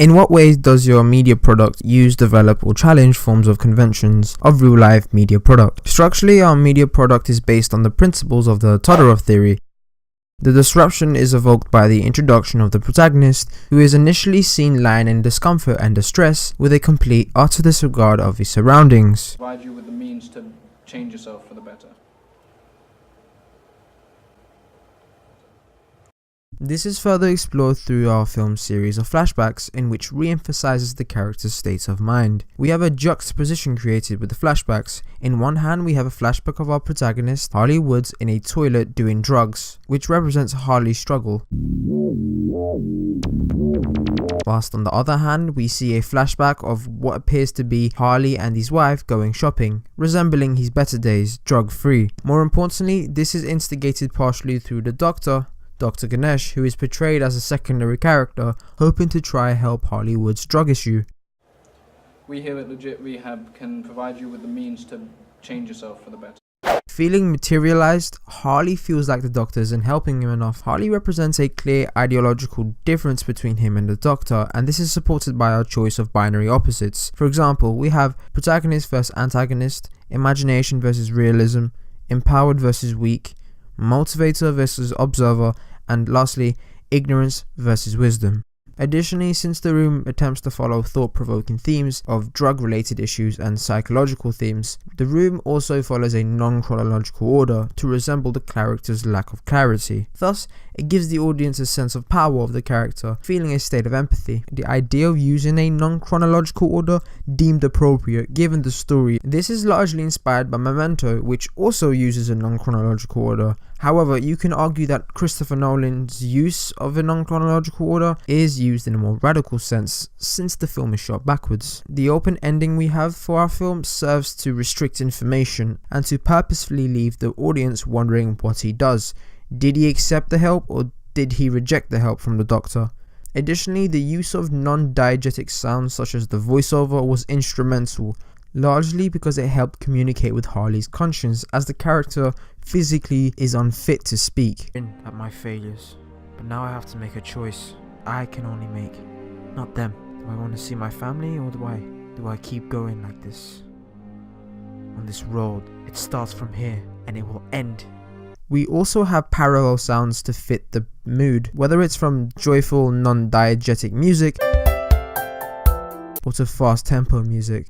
In what ways does your media product use, develop, or challenge forms of conventions of real-life media product? Structurally, our media product is based on the principles of the Todorov theory. The disruption is evoked by the introduction of the protagonist, who is initially seen lying in discomfort and distress with a complete utter disregard of his surroundings. Provide you with the means to change yourself for the better. This is further explored through our film series of flashbacks, in which re-emphasizes the character's state of mind. We have a juxtaposition created with the flashbacks. In one hand, we have a flashback of our protagonist, Harley Woods, in a toilet doing drugs, which represents Harley's struggle. Whilst on the other hand, we see a flashback of what appears to be Harley and his wife going shopping, resembling his better days, drug-free. More importantly, this is instigated partially through the Doctor, Dr. Ganesh, who is portrayed as a secondary character, hoping to try help Harley Wood's drug issue. We here at Legit Rehab can provide you with the means to change yourself for the better. Feeling materialized, Harley feels like the Doctor isn't helping him enough. Harley represents a clear ideological difference between him and the Doctor, and this is supported by our choice of binary opposites. For example, we have protagonist versus antagonist, imagination versus realism, empowered versus weak, motivator versus observer, and lastly, ignorance versus wisdom. Additionally, since the room attempts to follow thought-provoking themes of drug-related issues and psychological themes, the room also follows a non-chronological order to resemble the character's lack of clarity. Thus, it gives the audience a sense of power of the character, feeling a state of empathy. The idea of using a non-chronological order deemed appropriate given the story. This is largely inspired by Memento, which also uses a non-chronological order. However, you can argue that Christopher Nolan's use of a non-chronological order is used in a more radical sense, since the film is shot backwards. The open ending we have for our film serves to restrict information and to purposefully leave the audience wondering what he does. Did he accept the help, or did he reject the help from the Doctor? Additionally, the use of non-diegetic sounds such as the voiceover was instrumental, largely because it helped communicate with Harley's conscience, as the character physically is unfit to speak. At my failures, but now I have to make a choice I can only make, not them. Do I want to see my family, or do I keep going like this? On this road, it starts from here and it will end. We also have parallel sounds to fit the mood, whether it's from joyful non-diegetic music or to fast tempo music.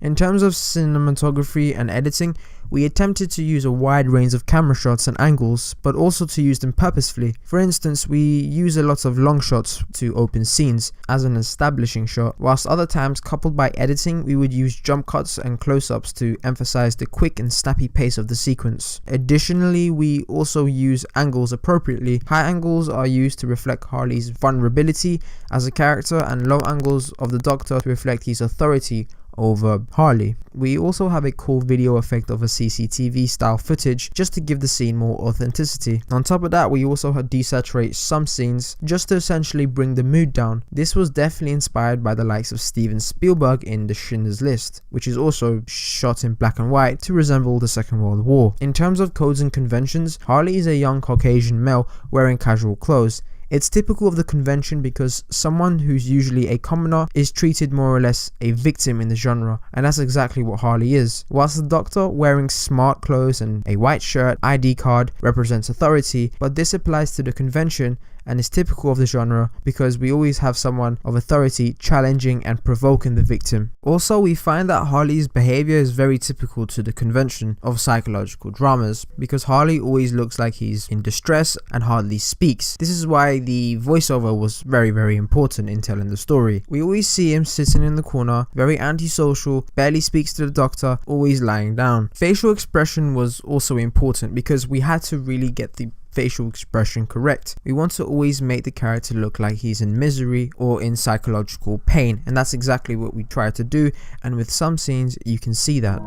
In terms of cinematography and editing, we attempted to use a wide range of camera shots and angles, but also to use them purposefully. For instance, we use a lot of long shots to open scenes as an establishing shot, whilst other times, coupled by editing, we would use jump cuts and close-ups to emphasize the quick and snappy pace of the sequence. Additionally, we also use angles appropriately. High angles are used to reflect Harley's vulnerability as a character, and low angles of the Doctor to reflect his authority over Harley. We also have a cool video effect of a CCTV style footage just to give the scene more authenticity. On top of that, we also had desaturate some scenes just to essentially bring the mood down. This was definitely inspired by the likes of Steven Spielberg in The Schindler's List, which is also shot in black and white to resemble the Second World War. In terms of codes and conventions, Harley is a young Caucasian male wearing casual clothes. It's typical of the convention because someone who's usually a commoner is treated more or less a victim in the genre, and that's exactly what Harley is. Whilst the Doctor, wearing smart clothes and a white shirt, ID card, represents authority, but this applies to the convention and is typical of the genre because we always have someone of authority challenging and provoking the victim. Also, we find that Harley's behavior is very typical to the convention of psychological dramas because Harley always looks like he's in distress and hardly speaks. This is why the voiceover was very important in telling the story. We always see him sitting in the corner, very antisocial, barely speaks to the Doctor, always lying down. Facial expression was also important because we had to really get the facial expression correct. We want to always make the character look like he's in misery or in psychological pain, and that's exactly what we try to do, and with some scenes you can see that.